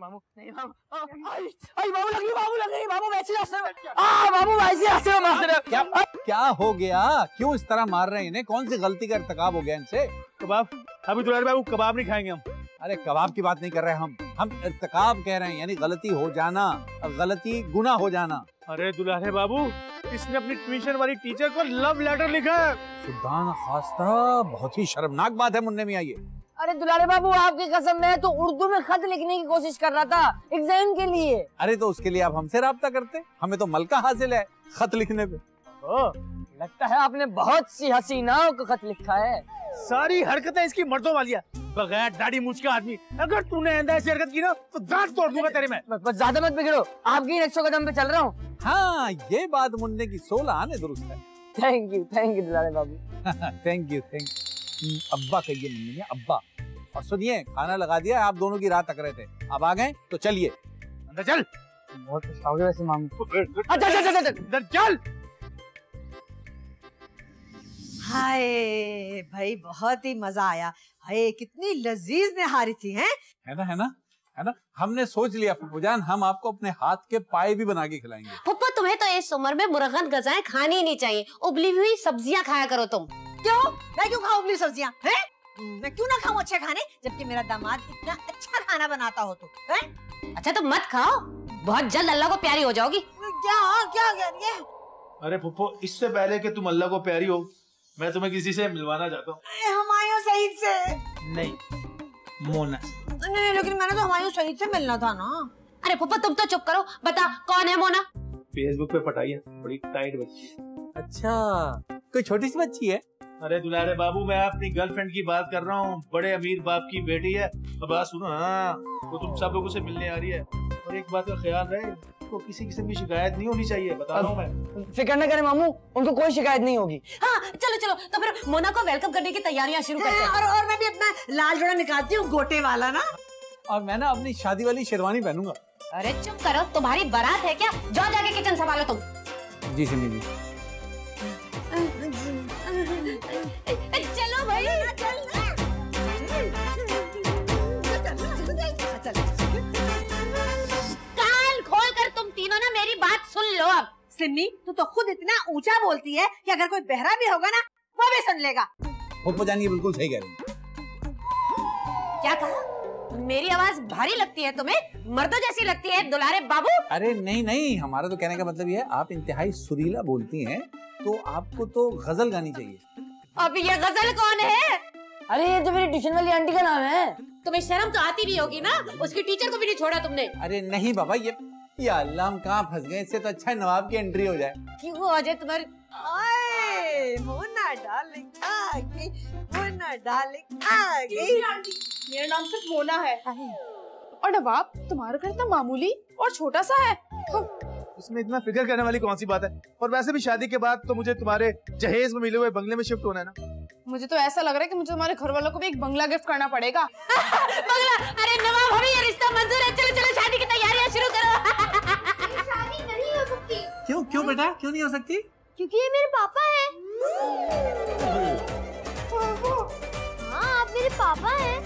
मामू नहीं मामू मामू लगी मामू वैसे रास्ते में मामू वैसे रास्ते में मार रहे। क्या हो गया? क्यों इस तरह मार रहे हैं इन्हें? कौन सी गलती का इर्तिकाब हो गया इनसे? कबाब, अभी दुलारे बाबू कबाब नहीं खाएंगे हम। अरे कबाब की बात नहीं कर रहे हम इर्तिकाब कह रहे हैं, यानी गलती हो जाना, गलती गुनाह हो जाना। अरे दुलारे बाबू, इसने अपनी ट्यूशन वाली टीचर को लव लेटर लिखा है। खुदा न खास्ता, बहुत ही शर्मनाक बात है मुन्ने मियां ये। अरे दुलारे बाबू आपकी कसम, मैं तो उर्दू में खत लिखने की कोशिश कर रहा था एग्जाम के लिए। अरे तो उसके लिए आप हमसे राब्ता करते, हमें तो मलका हासिल है खत लिखने पे। लगता है आपने बहुत सी हसीनाओं को खत लिखा है। सारी हरकतें इसकी मर्दों वाली है, बगैर दाढ़ी मूंछ का आदमी। अगर तूने ऐसी हरकत की ना तो दांत तोड़ दूंगा तेरे में। बस ज्यादा मत बिगड़ो, आपकी नक्शो कदम पे चल रहा हूँ। हाँ, ये बात मुन्ने की 16 आने दुरुस्त है। Thank you Dulare Babu. Thank you अब्बा कहिए मुन्ने मियां, अब्बा। और सुनिए, खाना लगा दिया, आप दोनों की रात तक रहे थे, अब आ गए तो चलिए अंदर चल। बहुत पछताओगे वैसे मामू। अंदर चल। हाय भाई, बहुत ही मजा आया। हाय कितनी लजीज निहारी थी हैं? है ना हमने सोच लिया फूफूजान, हम आपको अपने हाथ के पाए भी बना के खिलाएंगे। पप्पा तुम्हें तो इस उम्र में मुर्गन गजाएं खानी ही नहीं चाहिए, उबली हुई सब्जियां खाया करो तुम। क्यों? मैं क्यों खाऊं उबली सब्जियां? हैं? मैं क्यों ना खाऊं अच्छे खाने, जबकि मेरा दामाद इतना अच्छा खाना बनाता हो तो? हैं? अच्छा तो मत खाओ, बहुत जल्द अल्लाह को प्यारी हो जाओगी। क्या ये? अरे फुप्पो, इससे पहले कि तुम अल्लाह को प्यारी हो, मैं तुम्हें किसी से मिलवाना चाहता हूँ। हुमायूं सईद से? नहीं, मोना। नहीं, लेकिन मैंने तो हुमायूं सईद से मिलना था ना। अरे पप्पा तुम तो चुप करो, बता कौन है मोना? फेसबुक पे पटाई है, बड़ी टाइट बच्ची। अच्छा, कोई छोटी सी बच्ची है? अरे दुलारे बाबू, मैं अपनी गर्लफ्रेंड की बात कर रहा हूँ, बड़े अमीर बाप की बेटी है। अब बात सुनो, हाँ वो तुम सब लोगों से मिलने आ रही है, और एक बात का ख्याल रहे, तो किसी किस्म की शिकायत नहीं होनी चाहिए, बता रहा हूँ मैं। फिक्र न करें मामू, उनको कोई शिकायत नहीं होगी। हाँ चलो तो फिर मोना को वेलकम करने की तैयारियां शुरू करते हैं। और मैं भी अपना लाल जोड़ा निकालती हूँ, गोटे वाला ना। और मैं ना अपनी शादी वाली शेरवानी पहनूंगा। अरे चुप करो, तुम्हारी बारात है क्या? जाओ जाके किचन संभालो तुम। जी सिमी जी। चलो भाई कान खोल कर तुम तीनों ना मेरी बात सुन लो। अब सिमी, तू तो खुद इतना ऊंचा बोलती है कि अगर कोई बहरा भी होगा ना वो भी सुन लेगा। फूफूजान ये बिल्कुल सही कह रही है। क्या कहा? मेरी आवाज भारी लगती है तुम्हें? मर्दों जैसी लगती है दुलारे बाबू? अरे नहीं, हमारा तो कहने का मतलब ये है, आप इंतहाई सुरीला बोलती हैं, तो आपको तो गजल गानी चाहिए। अब ये गजल कौन है? अरे ये तो मेरी ट्यूशन वाली आंटी का नाम है। तुम्हें शर्म तो आती भी होगी ना, उसकी टीचर को भी नहीं छोड़ा तुमने। अरे नहीं बाबा, ये अल्लाह, हम कहाँ फंस गए? इससे तो अच्छा है नवाब की एंट्री हो जाए। क्यों आ जाए तुम्हारी? मोना डार्लिंग आ गई, मोना डार्लिंग आ गई। मेरा नाम सिर्फ मोना है, और नवाब तुम्हारा घर इतना मामूली और छोटा सा है। इसमें इतना फिक्र करने वाली कौन सी बात है? और वैसे भी शादी के बाद तो मुझे तुम्हारे जहेज में मिले हुए बंगले में शिफ्ट होना है ना। मुझे तो ऐसा लग रहा है कि मुझे तुम्हारे घर वालों को भी एक बंगला गिफ्ट करना पड़ेगा। बंगला? अरे नवाब, हमें ये रिश्ता मंजूर है, चलो शादी की तैयारियां शुरू करो। शादी नहीं हो सकती। क्यों बेटा, क्यों नहीं हो सकती? क्योंकि ये मेरे पापा हैं। हाँ, आप मेरे पापा हैं।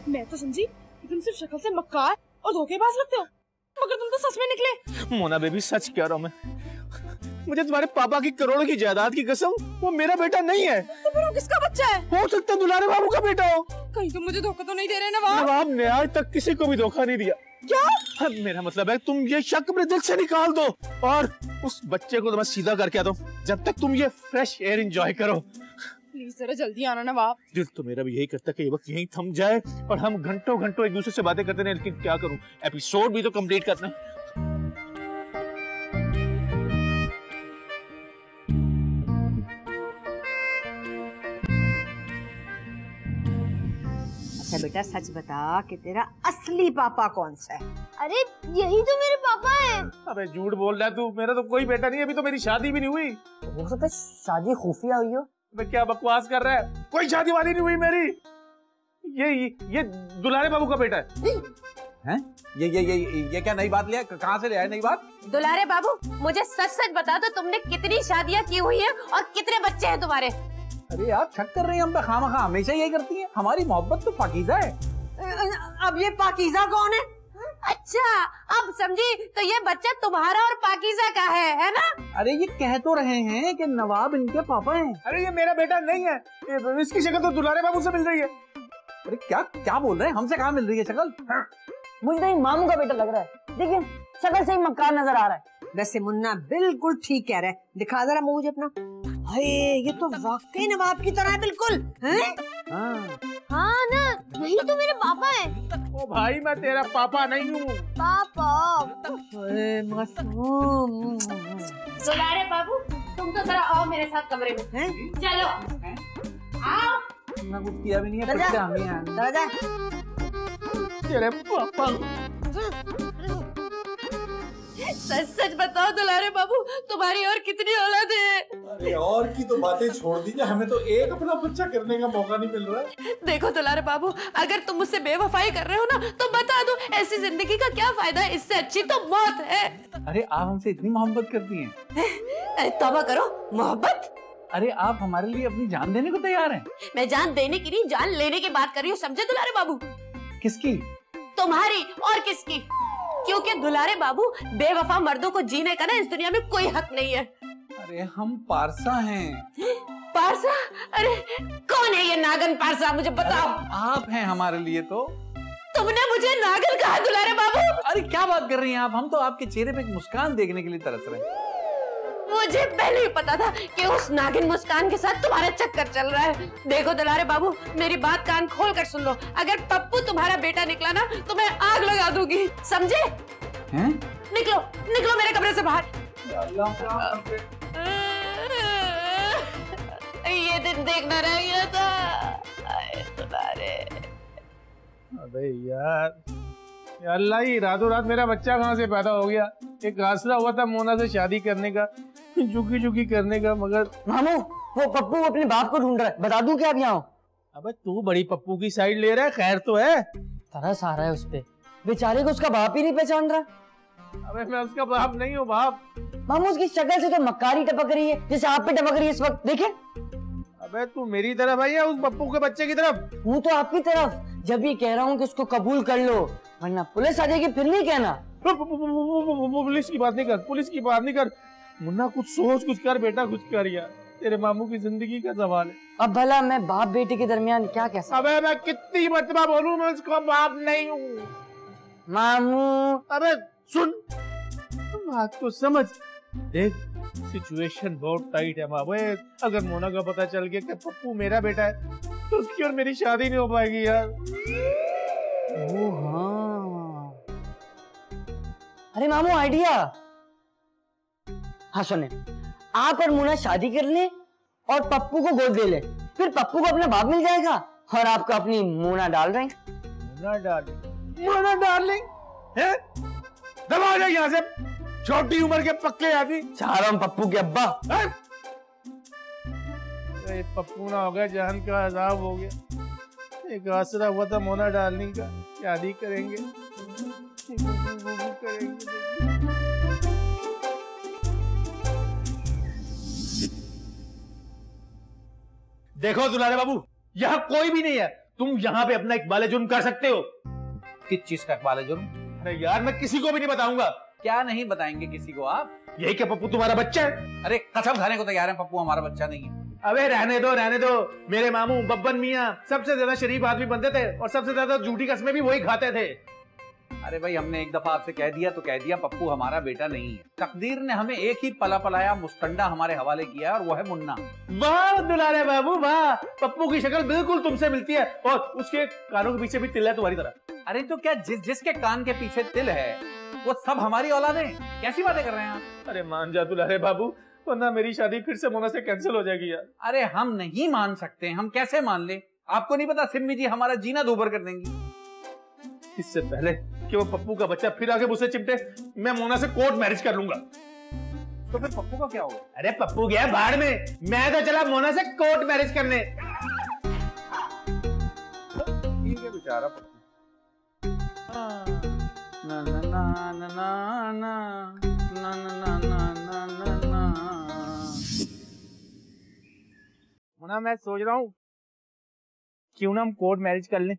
मैं तो समझी कि तुम सिर्फ शक्ल से मक्कार और धोखेबाज लगते हो, मगर तुम तो सच में निकले। मोना बेबी, सच कह रहा हूँ मैं, मुझे तुम्हारे पापा की करोड़ों की जायदाद की कसम, वो मेरा बेटा नहीं है। तो फिर वो किसका बच्चा है? हो सकता है दुलारे बाबू का बेटा हो। कहीं तुम मुझे धोखा तो नहीं दे रहे नवाब? नवाब ने आज तक किसी को भी धोखा नहीं दिया। क्या? मेरा मतलब है तुम ये शक अपने दिल से निकाल दो, और उस बच्चे को तो मैं सीधा करके आता हूँ, जब तक तुम ये फ्रेश एयर एंजॉय करो। प्लीज जरा जल्दी आना नवाब। दिल तो मेरा भी यही करता है कि ये वक्त यहीं थम जाए और हम घंटों घंटों एक दूसरे से बातें करते रहे, लेकिन क्या करूं, एपिसोड भी तो कंप्लीट करना है। अच्छा बेटा, सच बता कि तेरा असली पापा कौन सा है? अरे यही तो मेरे पापा हैं। अबे झूठ बोल रहा है तू, मेरा तो कोई बेटा नहीं है, अभी तो मेरी शादी भी नहीं हुई। हो सकता है शादी खुफिया हुई हो। मैं क्या बकवास कर रहा है, कोई शादी वादी नहीं हुई मेरी। ये दुलारे बाबू का बेटा है। हैं? ये क्या नई बात लिया? कहाँ से ले आए नई बात? दुलारे बाबू, मुझे सच सच बता दो, तुमने कितनी शादियां की हुई है और कितने बच्चे हैं तुम्हारे? अरे आप शक कर रही हैं हम पे खामखा, हमेशा यही करती हैं। हमारी मोहब्बत तो पाकीज़ा है। अब ये पाकीज़ा कौन है? अच्छा अब समझी, तो ये बच्चा तुम्हारा और पाकीज़ा का है ना? अरे ये कह तो रहे हैं कि नवाब इनके पापा हैं। अरे ये मेरा बेटा नहीं है, इसकी शक्ल तो दुलारे बाबू से मिल रही है। अरे क्या क्या बोल रहे हैं, हमसे कहाँ मिल रही है शक्ल? मुझे तो मामू का बेटा लग रहा है, देखिए शक्ल से ही मक्कार नजर आ रहा है। वैसे मुन्ना बिल्कुल ठीक कह रहा है, दिखा जरा मुझे अपना। हाय ये तो वाकई नवाब की तरह है बिल्कुल, हैं? हाँ ना, यही तो मेरे पापा हैं। ओ भाई मैं तेरा पापा नहीं हूँ। पापा मासूम। दुलारे बाबू तुम तो जरा आओ मेरे साथ कमरे में। हैं? चलो आओ। ना कुछ किया भी नहीं है, चल फिर से जा। हम ही आए। चला जा। तेरे पापा सच सच बताओ दुलारे बाबू, तुम्हारी और कितनी औलाद है? अरे और की तो बातें छोड़ दीजिए, हमें तो एक अपना बच्चा करने का मौका नहीं मिल रहा है। देखो दुलारे बाबू, अगर तुम मुझसे बेवफाई कर रहे हो ना तो बता दो, ऐसी जिंदगी का क्या फायदा है, इससे अच्छी तो मौत है। अरे आप हमसे इतनी मोहब्बत करती हैं? तौबा करो, मोहब्बत? अरे आप हमारे लिए अपनी जान देने को तैयार हैं? मैं जान देने की नहीं, जान लेने की बात कर रही हूँ, समझे दुलारे बाबू? किसकी? तुम्हारी और किसकी? क्योंकि दुलारे बाबू बेवफा मर्दों को जीने का ना इस दुनिया में कोई हक नहीं है। अरे हम पारसा हैं। पारसा? अरे कौन है ये नागन पारसा, मुझे बताओ। आप हैं हमारे लिए तो। तुमने मुझे नागन कहा दुलारे बाबू? अरे क्या बात कर रही हैं आप, हम तो आपके चेहरे पे एक मुस्कान देखने के लिए तरस रहे हैं। मुझे पहले ही पता था कि उस नागिन मुस्कान के साथ तुम्हारा चक्कर चल रहा है। देखो दुलारे बाबू, मेरी बात कान खोल कर सुन लो, अगर पप्पू तुम्हारा बेटा निकला ना तो मैं आग लगा दूंगी, समझे? हैं? निकलो निकलो मेरे कमरे से बाहर। ये दिन देखना रह गया था। आए दुलारे। अबे यार अल्लाह ही रातों रात मेरा बच्चा कहाँ से पैदा हो गया। एक आसरा हुआ था मोना से शादी करने का, झुकी झुकी करने का, मगर मामू वो पप्पू अपने बाप को ढूंढ रहा है, बता दूं क्या अब यहाँ? अबे तू बड़ी पप्पू की साइड ले रहा है, खैर तो है। तरस आ रहा है उस पे, बेचारे को उसका बाप ही नहीं पहचान रहा। अबे मैं उसका बाप नहीं हूँ बाप। मामू उसकी शक्ल से तो मक्कारी टपक रही है, जैसे आप पे टपक रही है इस वक्त, देखे? अबे तू मेरी तरफ है या उस पप्पू के बच्चे की तरफ? हूँ तो आपकी तरफ, जब ये कह रहा हूँ कि उसको कबूल कर लो वरना पुलिस आ जाएगी, फिर नहीं कहना। पुलिस की बात नहीं कर, पुलिस की बात नहीं कर। मुन्ना कुछ सोच, कुछ कर बेटा, कुछ कर यार, तेरे मामू की जिंदगी का सवाल है। अब भला मैं बाप बेटे के दरमियान क्या कह सकता? अबे मैं कितनी मर्तबा बोलूं, मैं उसका बाप नहीं हूँ। मामू अबे सुन, बात को समझ, देख सिचुएशन बहुत टाइट है माँ। अगर मोना का पता चल गया कि पप्पू मेरा बेटा है तो उसकी और मेरी शादी नहीं हो पाएगी यार। ओ हाँ, अरे मामू आइडिया। हाँ सुने, आप और मुन्ना शादी कर ले और पप्पू को गोद ले ले, फिर पप्पू को अपना बाप मिल जाएगा और आपको अपनी मोना डाल रहे हैं। मोना डार्लिंग है? दबा जा यहाँ से, छोटी उम्र के पक्के आदमी। चाह रहा हूँ पप्पू के अब्बा। पप्पू ना हो गया, जान का अजाब हो गया। एक आसरा हुआ था मोना डार्लिंग का, शादी करेंगे करेंगे। देखो दुलारे बाबू, यहाँ कोई भी नहीं है, तुम यहाँ पे अपना इकबाल जुर्म कर सकते हो। किस चीज का इकबाल जुर्म? अरे यार मैं किसी को भी नहीं बताऊंगा। क्या नहीं बताएंगे किसी को आप? यही क्या पप्पू तुम्हारा बच्चा है? अरे कसम खाने को तैयार है, पप्पू हमारा बच्चा नहीं है। अबे रहने दो। मेरे मामू बब्बन मियाँ सबसे ज्यादा शरीफ आदमी बनते थे और सबसे ज्यादा झूठी कस्में भी वही खाते थे। अरे भाई हमने एक दफा आपसे कह दिया तो कह दिया, पप्पू हमारा बेटा नहीं है। तकदीर ने हमें एक ही पला पलाया मुस्तंडा हमारे हवाले किया और वो है मुन्ना। वाह दुलारे बाबू वाह, पप्पू की शक्ल बिल्कुल तुमसे मिलती है और उसके कानों के पीछे भी तिल है तुम्हारी तरह। अरे तो क्या जिसके कान के पीछे तिल है वो सब हमारी औलाद है? कैसी बातें कर रहे हैं आप? अरे मान जा दुलारे बाबू, वरना मेरी शादी फिर से मोना से कैंसिल हो जाएगी यार। अरे हम नहीं मान सकते, हम कैसे मान ले? आपको नहीं पता सिम्मी जी हमारा जीना दूभर कर देंगी। इससे पहले कि वो पप्पू का बच्चा फिर आके मुझसे चिपटे, मैं मोना से कोर्ट मैरिज कर लूंगा। तो फिर पप्पू का क्या होगा? अरे पप्पू गया बाहर में, मैं तो चला मोना से कोर्ट मैरिज करने। ठीक है बेचारा पप्पू। ना ना ना ना ना ना ना ना ना ना ना। मोना मैं सोच रहा हूँ क्यों ना हम कोर्ट मैरिज कर लें।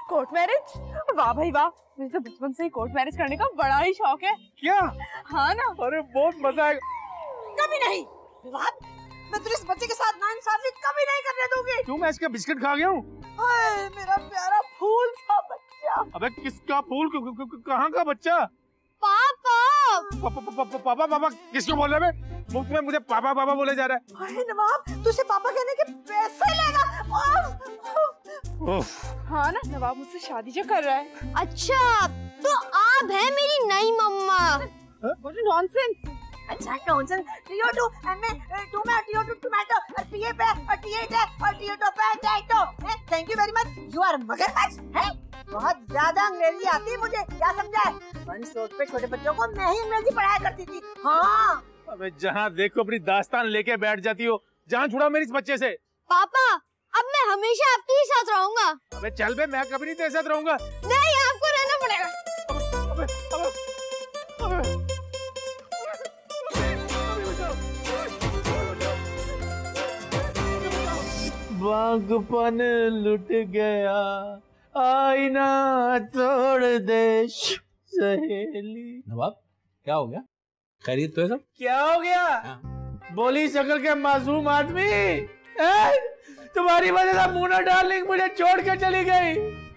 Court marriage? वाह भाई वाह, मुझे तो बचपन से ही कोर्ट मैरिज करने का बड़ा ही शौक है। क्या? हाँ ना। अरे बहुत मजा आएगा। कभी नहीं विवाद, मैं तुझे इस बच्चे के साथ नाइंसाफी कभी नहीं करने दूंगी। क्यों, मैं इसका बिस्किट खा गया हूँ? मेरा प्यारा फूल सा बच्चा। अबे किसका फूल, कहाँ का बच्चा? पापा पापा पापा किसको बोल रहे हैं? मुफ्त में मुझे पापा पापा बोले जा रहा है। नवाब तुझसे पापा कहने के पैसे लेगा। हाँ ना, नवाब मुझसे शादी जो कर रहा है। अच्छा तो आप है मेरी नई मम्मा। नॉनसेंस। अच्छा नॉनसेंस। टीओ2 टू में टीओ2 टोमेटो और पीए पे और टीएट और टीओ2 potato. Thank you very much. You are मगरमच्छ। है बहुत ज्यादा अंग्रेजी आती है मुझे, क्या समझा है? वन पे छोटे बच्चों को मैं ही अंग्रेजी पढ़ाया करती थी। हाँ अबे जहाँ देखो अपनी दास्तान लेके बैठ जाती हो। जान छुड़ा मेरी इस बच्चे से। पापा अब मैं हमेशा आपके ही साथ रहूंगा। अबे चल बे, मैं कभी नहीं तेरे साथ रहूंगा। नहीं आपको रहना पड़ेगा। अबे, अबे, अबे, अबे। बागपन लुट गया, आईना तोड़ दे सहेली। नवाब क्या हो गया? खैरियत तो है सब? क्या हो गया? बोली शक्ल के मासूम आदमी, तुम्हारी वजह से मोना डार्लिंग मुझे छोड़ के चली गई।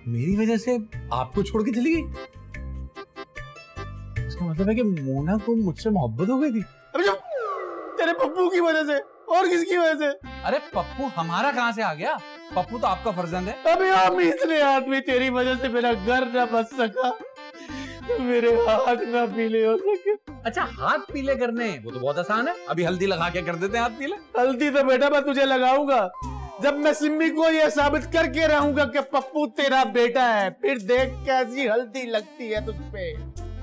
मेरी वजह से आपको छोड़ के चली गई? इसका मतलब है कि मोना को मुझसे मोहब्बत हो गई थी। अबे जो तेरे पप्पू की वजह से, और किसकी वजह से? अरे पप्पू हमारा कहाँ से आ गया? पप्पू तो आपका फर्जंद है। अबे इसलिए आदमी तेरी वजह से मेरा घर न बच सका, मेरे हाथ ना पीले हो सके। अच्छा हाथ पीले करने, वो तो बहुत आसान है, अभी हल्दी लगा के कर देते हैं हाथ पीले। हल्दी तो बेटा मैं तुझे लगाऊंगा जब मैं सिम्मी को ये साबित करके रहूंगा कि पप्पू तेरा बेटा है, फिर देख कैसी हल्दी लगती है तुझ पे।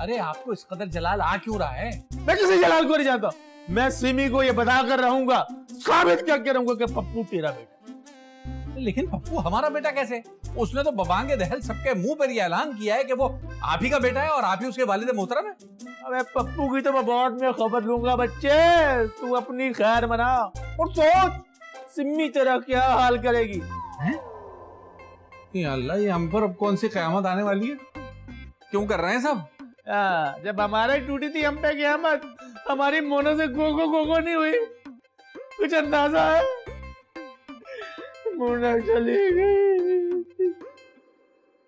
अरे आपको इस कदर जलाल आ क्यों रहा है? मैं किसी जलाल को नहीं जानता, मैं सिमी को ये बताकर रहूंगा, साबित करके रहूंगा कि पप्पू तेरा बेटा। लेकिन पप्पू हमारा बेटा कैसे? उसने तो बबांगे दहल सबके मुंह पर यह ऐलान किया है कि वो आप ही का बेटा है और आप ही उसके वालिद मोहतरम है। अबे पप्पू की तो मैं बाद में खबर लूंगा बच्चे, तू अपनी खैर मना और सोच सिम्मी तेरा क्या हाल करेगी। या अल्लाह, ये हम पर अब कौन सी कयामत आने वाली है? क्यों कर रहे हैं सब? जब हमारी टूटी थी हम पे क़यामत, हमारी मोनो से गोगो नहीं हुई, कुछ अंदाजा है? मोना चली गई।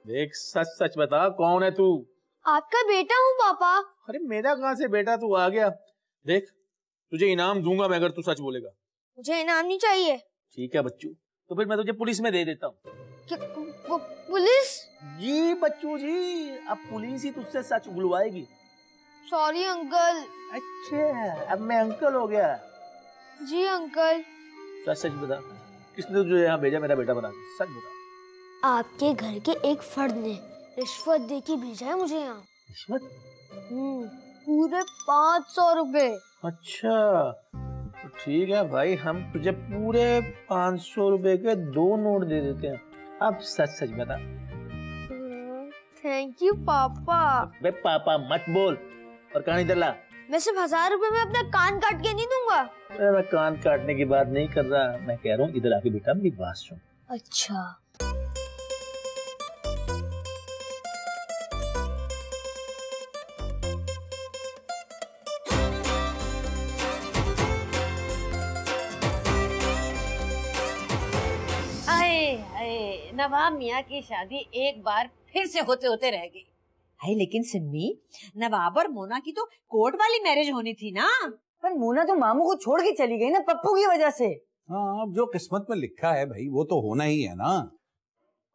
देख सच सच बता, कौन है तू? आपका बेटा हूँ पापा। अरे मेरा कहाँ से बेटा, तू आ गया। देख तुझे इनाम दूंगा मैं अगर तू सच बोलेगा। मुझे इनाम नहीं चाहिए। ठीक है बच्चू, तो फिर मैं तुझे पुलिस में दे देता हूँ। पुलिस? जी बच्चू जी, अब पुलिस ही तुझसे सच बुलवाएगी। Sorry uncle. अच्छा अब मैं अंकल हो गया? जी अंकल। सच सच बता, किसने तुझे यहाँ भेजा मेरा बेटा बना के? सच बता। आपके घर के एक फर्द ने रिश्वत दे के भेजा है मुझे यहाँ। रिश्वत? पूरे 500 रुपए। अच्छा तो ठीक है भाई, हम तुझे पूरे 500 रुपए के 2 नोट दे देते हैं। अब सच सच बता। थैंक यू पापा। बे पापा मत बोल, और कहानी इधर ला। मैं सिर्फ 1000 रुपए में अपना कान काट के नहीं दूंगा। मैं कान काटने की बात नहीं कर रहा, मैं कह रहा हूँ इधर आके बेटा मेरी बात सुन। अच्छा नवाब मियाँ की शादी एक बार फिर से होते होते रह गई। है लेकिन सिम्मी, नवाब और मोना की तो कोर्ट वाली मैरिज होनी थी ना। पर मोना तो मामू को छोड़ के चली गई ना पप्पू की वजह से। हाँ अब जो किस्मत में लिखा है भाई वो तो होना ही है ना।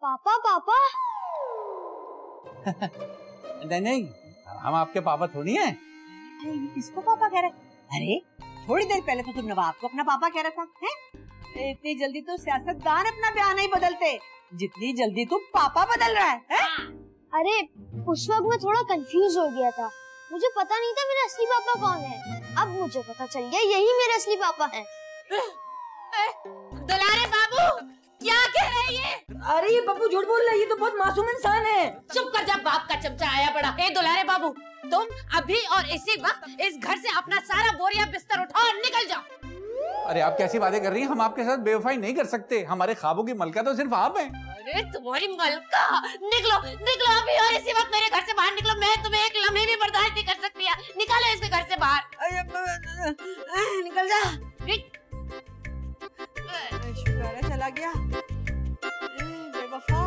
पापा पापा नहीं हम आपके पापा थोड़ी हैं। किसको पापा कह रहे? अरे थोड़ी देर पहले तो तुम नवाब को अपना पापा कह रहा था। है? इतनी जल्दी तो सियासतदान अपना बयान नहीं बदलते जितनी जल्दी तुम पापा बदल रहा है? अरे उस वक्त मैं थोड़ा कंफ्यूज हो गया था, मुझे पता नहीं था मेरा असली पापा कौन है। अब मुझे पता चल गया यही मेरे असली पापा हैं। दुलारे बाबू क्या कह रही है? अरे ये पप्पू झूठ बोल रहा है, ये तो बहुत मासूम इंसान है। चुप कर जा बाप का चमचा आया बड़ा। ए दुलारे बाबू, तुम अभी और इसी वक्त इस घर से अपना सारा बोरिया बिस्तर उठाओ और निकल जाओ। अरे आप कैसी बातें कर रही हैं? हम आपके साथ बेवफाई नहीं कर सकते। हमारे ख्वाबों की मलका तो सिर्फ आप हैं। अरे तुम्हारी मलका, निकलो निकलो अभी और इसी वक्त मेरे घर से बाहर निकलो। मैं तुम्हें एक लम्हे भी बर्दाश्त नहीं कर सकती। निकालो इसके घर से बाहर। निकल जा। शुक्र है चला गया। बेवफा।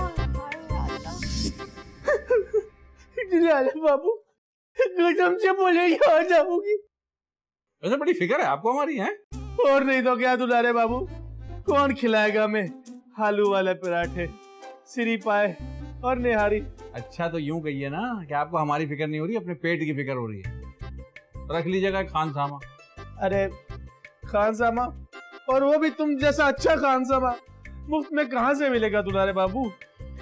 बाबू कसम से बोले यहाँ जाऊंगी। वैसे बड़ी फिक्र है आपको हमारी, है? और नहीं तो क्या दुलारे बाबू, कौन खिलाएगा हमें आलू वाले पराठे, सिरी पाए और निहारी। अच्छा तो यूं कहिए ना कि आपको हमारी फिक्र नहीं हो रही, अपने पेट की फिक्र हो रही है। रख लीजिएगा खानसामा। अरे खानसामा, और वो भी तुम जैसा अच्छा खानसामा मुफ्त में कहाँ से मिलेगा दुलारे बाबू?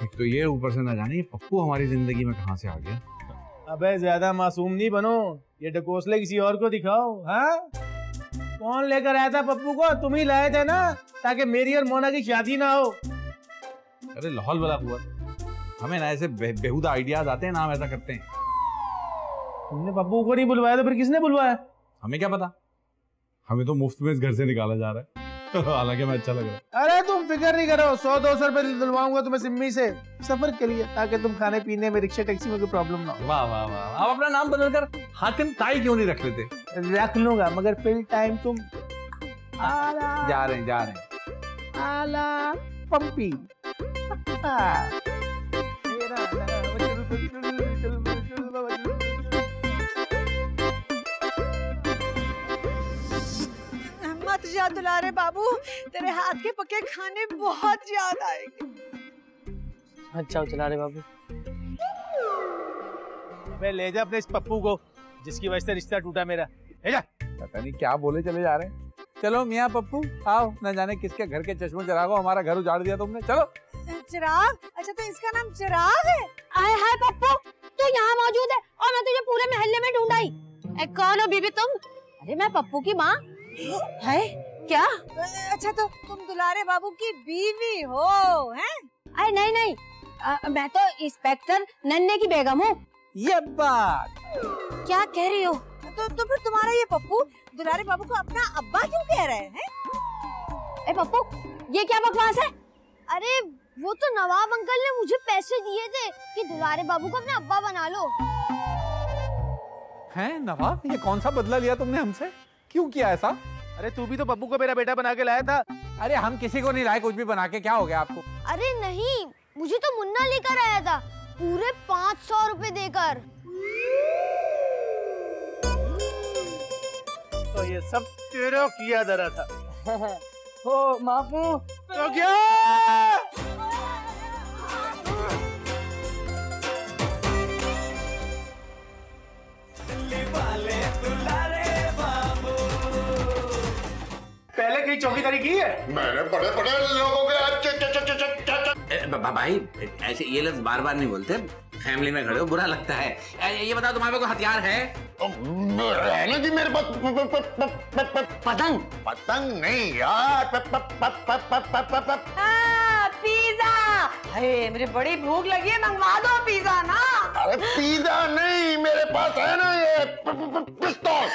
एक तो ये, ऊपर से ना जाने ये पप्पू हमारी जिंदगी में कहाँ से आ गया। अबे ज्यादा मासूम नहीं बनो, ये ढकोसले किसी और को दिखाओ। हाँ, कौन लेकर आया था पप्पू को? तुम ही लाए थे ना, ताकि मेरी और मोना की शादी ना हो। अरे लाहौल वाला हुआ, हमें ना ऐसे बेहुदा आइडियाज आते हैं ना, हम ऐसा करते हैं। तुमने पप्पू को नहीं बुलवाया तो फिर किसने बुलवाया? हमें क्या पता, हमें तो मुफ्त में इस घर से निकाला जा रहा है। हालांकि मैं अच्छा लग रहा है। अरे तुम फिक्र नहीं करो, 100-200 रुपए दिलवाऊंगा तुम्हें सिम्मी से सफर के लिए, ताकि तुम खाने पीने में, रिक्शा टैक्सी में कोई प्रॉब्लम ना हो। वाह वाह वाह, आप अपना नाम बदलकर हातिम ताई क्यों नहीं रख लेते? रख लूंगा, मगर फिल टाइम तुम जा रहे हैं आला पंपी। मत जा दुलारे बाबू, तेरे हाथ के पके खाने बहुत याद आएंगे। अच्छा दुलारे बाबू। अबे ले जा अपने इस पप्पू को, जिसकी वजह से रिश्ता टूटा मेरा। ले जा। पता नहीं क्या बोले चले जा रहे हैं। चलो मियाँ पप्पू आओ, न जाने किसके घर के चश्मों चिरागो हमारा घर उजाड़ दिया तुमने। चलो। चिराग? अच्छा तो इसका नाम चिराग है? आए हाय पप्पू, तू यहाँ मौजूद है और मैं तुझे पूरे मोहल्ले में ढूंढाई। कौन हो बीबी तुम? अरे मैं पप्पू की माँ। है क्या? अच्छा तो तुम दुलारे बाबू की बीवी हो, हैं? अरे नहीं नहीं, मैं तो इंस्पेक्टर नन्हे की बेगम हूँ। ये बात क्या कह रही हो? तो फिर तुम्हारा ये पप्पू दुलारे बाबू को अपना अब्बा क्यों कह रहे हैं? ए पप्पू, ये क्या बकवास है? अरे वो तो नवाब अंकल ने मुझे पैसे दिए थे कि दुलारे बाबू को अपना अब्बा बना लो। हैं नवाब, ये कौन सा बदला लिया तुमने हमसे? क्यों किया ऐसा? अरे तू भी तो पप्पू को मेरा बेटा बना के लाया था। अरे हम किसी को नहीं लाए कुछ भी बना के, क्या हो गया आपको? अरे नहीं, मुझे तो मुन्ना लेकर आया था, पूरे 500 रुपए देकर। तो ये सब तेरा किया धरा था। हो माफू। तो क्या? पहले कहीं चौकीदारी की है? मैंने बड़े बड़े लोगों के भाई ऐसे ये लफ्ज बार बार नहीं बोलते, फैमिली में खड़े हो बुरा लगता है। ये बताओ तुम्हारे पास कोई हथियार है? रहने जी मेरे पास पतंग। पतंग नहीं यार, पिज़्ज़ा। अरे मेरे बड़ी भूख लगी है, मंगवा दो पिज़्ज़ा ना। अरे पिज़्ज़ा नहीं, मेरे पास है ना ये पिस्तौल।